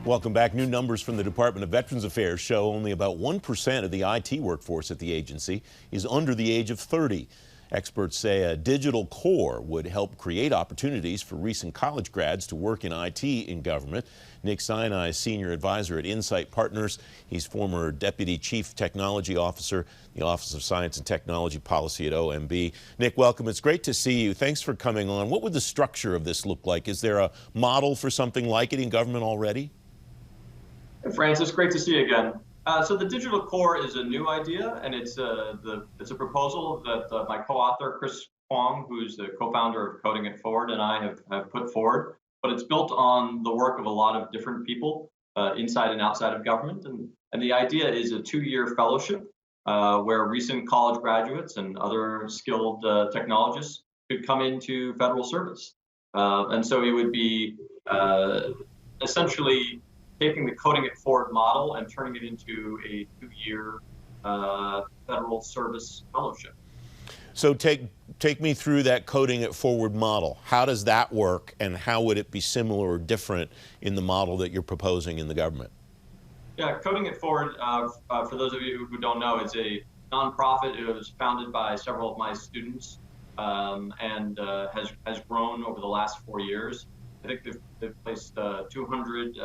Welcome back. New numbers from the Department of Veterans Affairs show only about 1% of the IT workforce at the agency is under the age of 30. Experts say a digital core would help create opportunities for recent college grads to work in IT in government. Nick Sinai is senior advisor at Insight Partners. He's former deputy chief technology officer, the Office of Science and Technology Policy at OMB. Nick, welcome. It's great to see you. Thanks for coming on. What would the structure of this look like? Is there a model for something like it in government already? Hey, Francis, great to see you again. So the digital core is a new idea, and it's a proposal that my co-author, Chris Kwong, who's the co-founder of Coding It Forward, and I have put forward. But it's built on the work of a lot of different people inside and outside of government. And the idea is a 2-year fellowship where recent college graduates and other skilled technologists could come into federal service. And so it would be essentially taking the Coding It Forward model and turning it into a 2-year federal service fellowship. So take me through that Coding It Forward model. How does that work, and how would it be similar or different in the model that you're proposing in the government? Yeah, Coding It Forward, for those of you who don't know, it's a nonprofit. It was founded by several of my students and has grown over the last 4 years. I think they've placed 200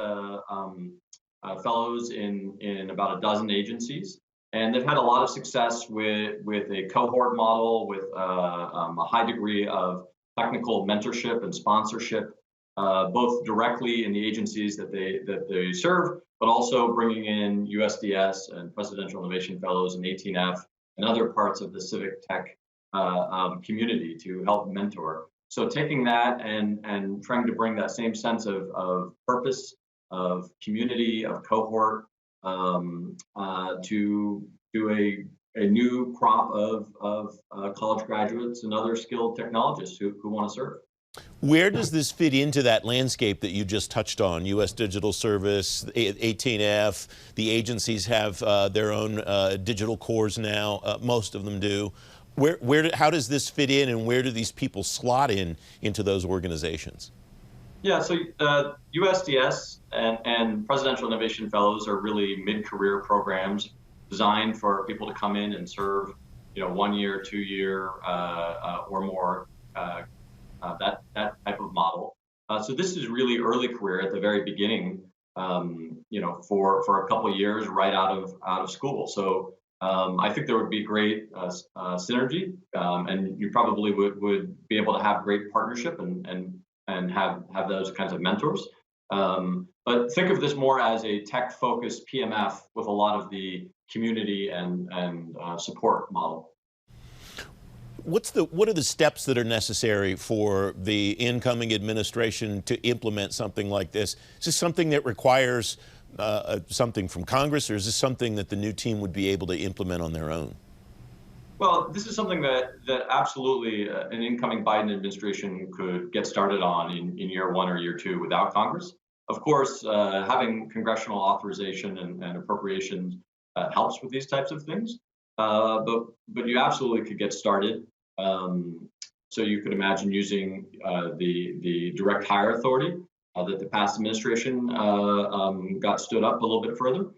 fellows in about a dozen agencies, and they've had a lot of success with a cohort model, with a high degree of technical mentorship and sponsorship, both directly in the agencies that they serve, but also bringing in USDS and Presidential Innovation Fellows and 18F and other parts of the civic tech community to help mentor. So taking that and trying to bring that same sense of purpose, of community, of cohort to a new crop of college graduates and other skilled technologists who want to serve. Where does this fit into that landscape that you just touched on? U.S. Digital Service, 18F, the agencies have their own digital cores now, most of them do. How does this fit in, and where do these people slot into those organizations? Yeah, so USDS and Presidential Innovation Fellows are really mid-career programs designed for people to come in and serve, 1 year, 2 year, or more, that type of model. So this is really early career at the very beginning, for a couple of years right out of school. So I think there would be great synergy, and you probably would be able to have great partnership and have those kinds of mentors. But think of this more as a tech-focused PMF with a lot of the community and support model. What are the steps that are necessary for the incoming administration to implement something like this? Is this something that requires something from Congress, or is this something that the new team would be able to implement on their own? Well, this is something that absolutely an incoming Biden administration could get started on in year 1 or year 2 without Congress. Of course, having congressional authorization and appropriations helps with these types of things, but you absolutely could get started. So you could imagine using the direct hire authority that the past administration got stood up a little bit further.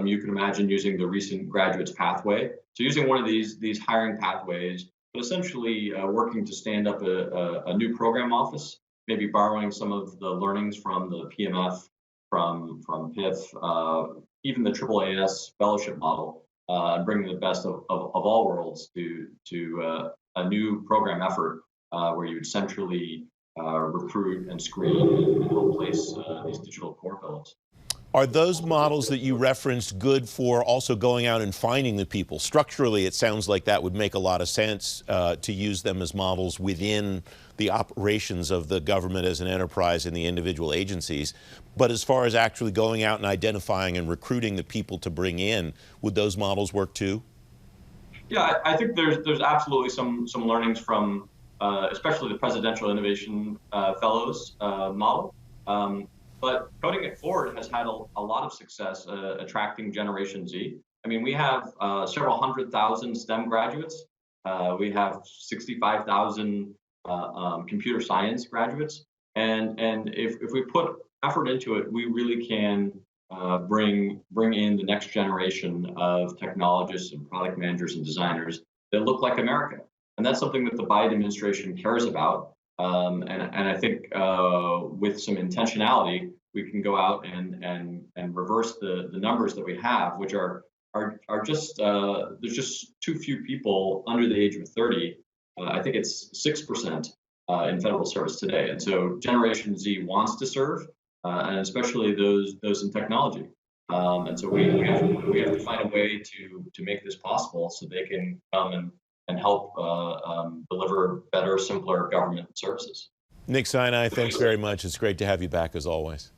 You can imagine using the recent graduates pathway. So using one of these hiring pathways, but essentially working to stand up a new program office, maybe borrowing some of the learnings from the PMF, from PIF, even the AAAS fellowship model, and bringing the best of all worlds to a new program effort where you would centrally recruit and screen and help place these digital core fellows. Are those models that you referenced good for also going out and finding the people? Structurally, it sounds like that would make a lot of sense to use them as models within the operations of the government as an enterprise in the individual agencies. But as far as actually going out and identifying and recruiting the people to bring in, would those models work too? Yeah, I think there's absolutely some learnings from especially the Presidential Innovation Fellows model. But Coding It Forward has had a lot of success attracting Generation Z. I mean, we have several 100,000 STEM graduates. We have 65,000 computer science graduates. And if we put effort into it, we really can bring in the next generation of technologists and product managers and designers that look like America. And that's something that the Biden administration cares about. And I think with some intentionality, we can go out and reverse the numbers that we have, which are just there's just too few people under the age of 30. I think it's 6% in federal service today, and so Generation Z wants to serve, and especially those in technology. And so we have to find a way to make this possible so they can come and help deliver better, simpler government services. Nick Sinai, thanks very much. It's great to have you back as always.